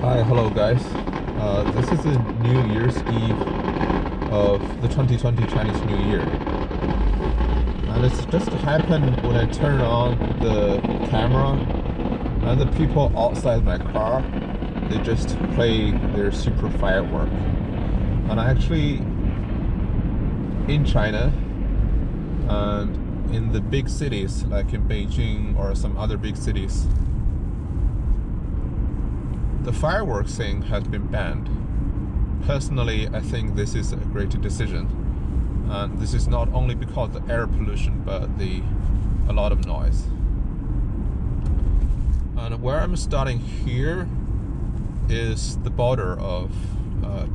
Hi, hello guys. This is the New Year's Eve of the 2020 Chinese New Year. And it's just happened when I turn on the camera and the people outside my car, they just play their super firework. And actually in China and in the big cities like in Beijing or some other big cities, the fireworks thing has been banned. Personally, I think this is a great decision. And this is not only because of the air pollution, but a lot of noise. And where I'm starting here is the border of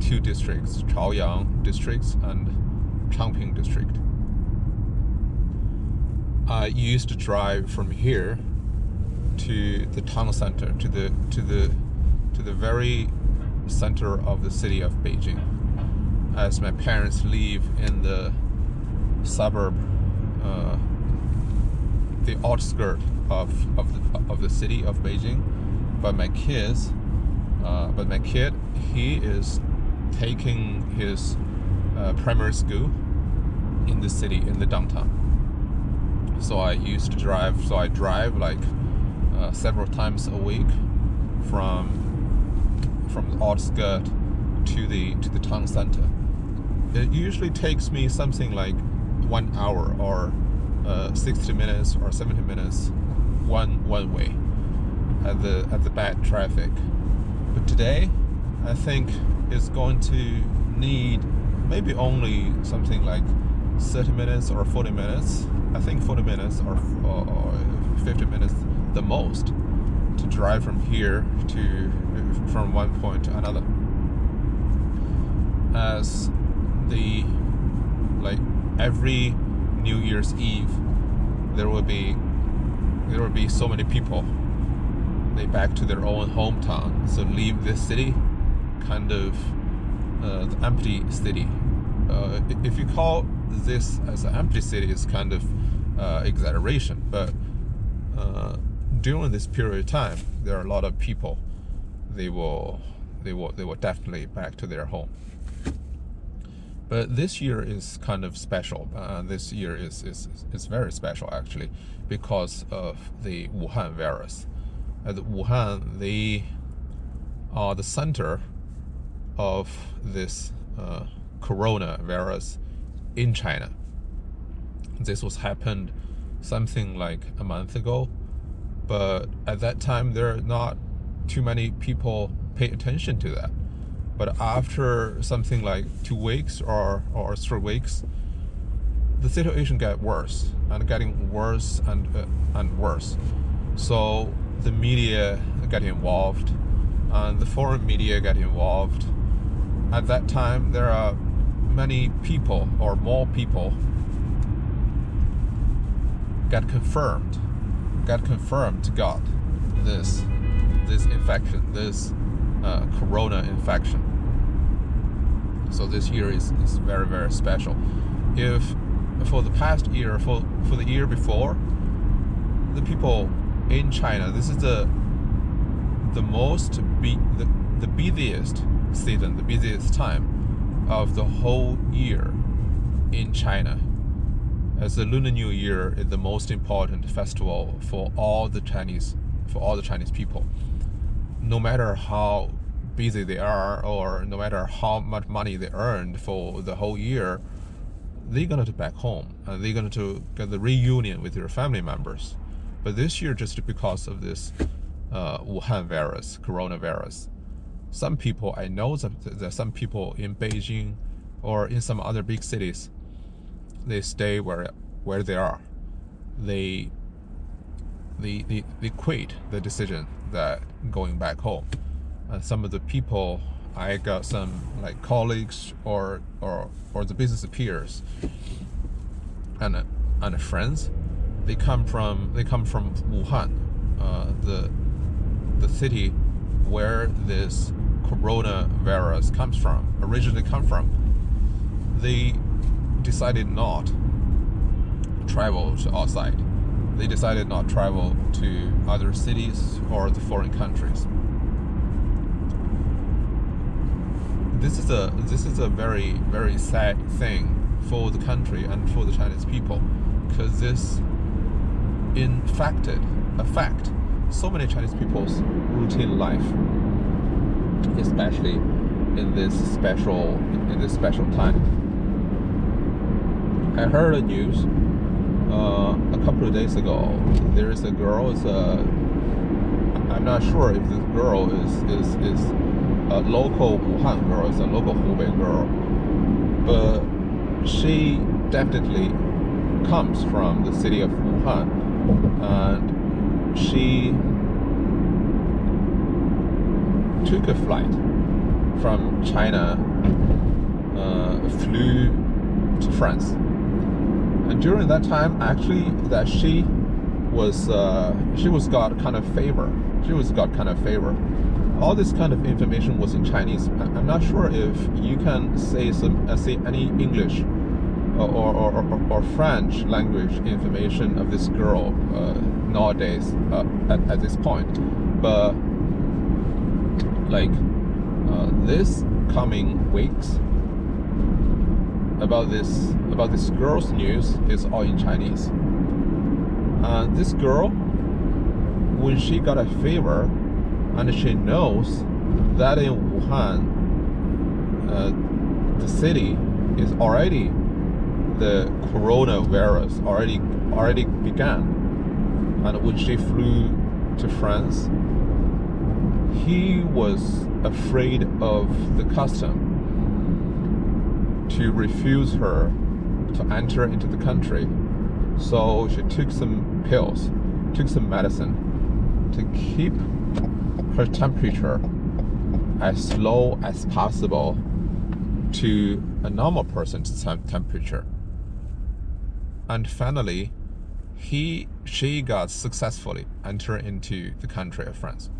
two districts, Chaoyang districts and Changping district. I used to drive from here to the town center, to the very center of the city of Beijing, as my parents live in the suburb, the outskirt of the city of Beijing. But my kid, he is taking his primary school in the city, in the downtown. So I drive like several times a week from the outskirts to the town center. It usually takes me something like 1 hour or 60 minutes or 70 minutes one way at the bad traffic. But today, I think it's going to need maybe only something like 30 minutes or 40 minutes. I think 40 minutes or 50 minutes the most to drive from here from one point to another. As every New Year's Eve, there will be so many people. They back to their own hometown, so leave this city, kind of the empty city. If you call this as an empty city, it's kind of exaggeration, but during this period of time, there are a lot of people. They will definitely back to their home. But this year is kind of special. This year is very special actually, because of the Wuhan virus. At Wuhan, they are the center of this coronavirus in China. This was happened something like a month ago, but at that time there are not too many people pay attention to that. But after something like 2 weeks or 3 weeks, the situation got worse and getting worse and worse. So the media got involved, and the foreign media got involved. At that time, there are many people or more people got confirmed got this infection, this corona infection. So this year is very, very special. If for the past year, for the year before, the people in China, this is the busiest season, the busiest time of the whole year in China, as the Lunar New Year is the most important festival for all the Chinese people. No matter how busy they are, or no matter how much money they earned for the whole year, they're gonna back home and they're gonna get the reunion with their family members. But this year, just because of this Wuhan virus, coronavirus, some people, I know that some people in Beijing or in some other big cities, they stay where they are. They quit the decision that going back home. And some of the people, I got some like colleagues or the business peers and friends. They come from Wuhan, the city where this coronavirus originally come from. They decided not to travel to outside. They decided not to travel to other cities or the foreign countries. this is a very, very sad thing for the country and for the Chinese people, because this affect so many Chinese people's routine life, especially in this special time. I heard the news a couple of days ago. There is a girl. I'm not sure if this girl is a local Wuhan girl, it's a local Hubei girl, but she definitely comes from the city of Wuhan, and she took a flight from China, flew to France, and during that time, actually, that she got kind of favor. All this kind of information was in Chinese. I'm not sure if you can say any English or French language information of this girl nowadays at this point, but like this coming weeks about this girl's news is all in Chinese. This girl, when she got a fever, and she knows that in Wuhan, the city is already, the coronavirus already began, and when she flew to France, he was afraid of the custom to refuse her to enter into the country. So she took some pills, took some medicine to keep her temperature as low as possible to a normal person's temperature. And finally, she got successfully enter into the country of France.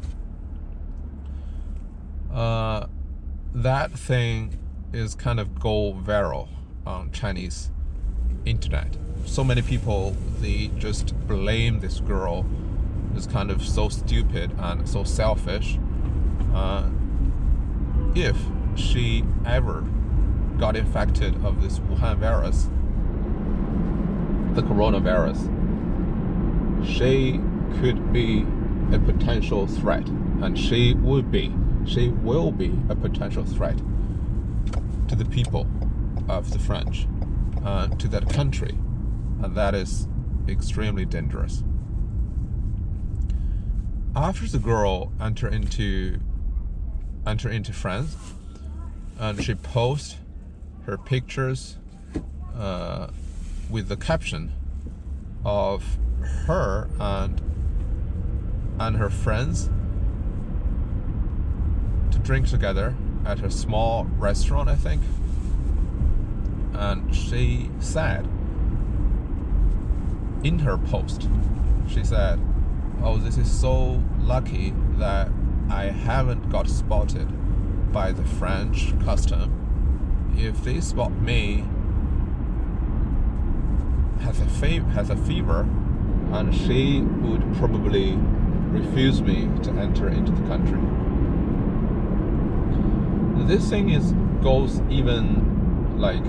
That thing is kind of go viral on Chinese internet. So many people, they just blame this girl is kind of so stupid and so selfish. If she ever got infected of this Wuhan virus, the coronavirus, she could be a potential threat, and she will be a potential threat to the people of the French, to that country, and that is extremely dangerous. After the girl enter into France, and she posts her pictures with the caption of her and her friends to drink together at a small restaurant, I think. And she said in her post, she said, "Oh, this is so lucky that I haven't got spotted by the French custom. If they spot me has a fever, and she would probably refuse me to enter into the country." This thing goes even like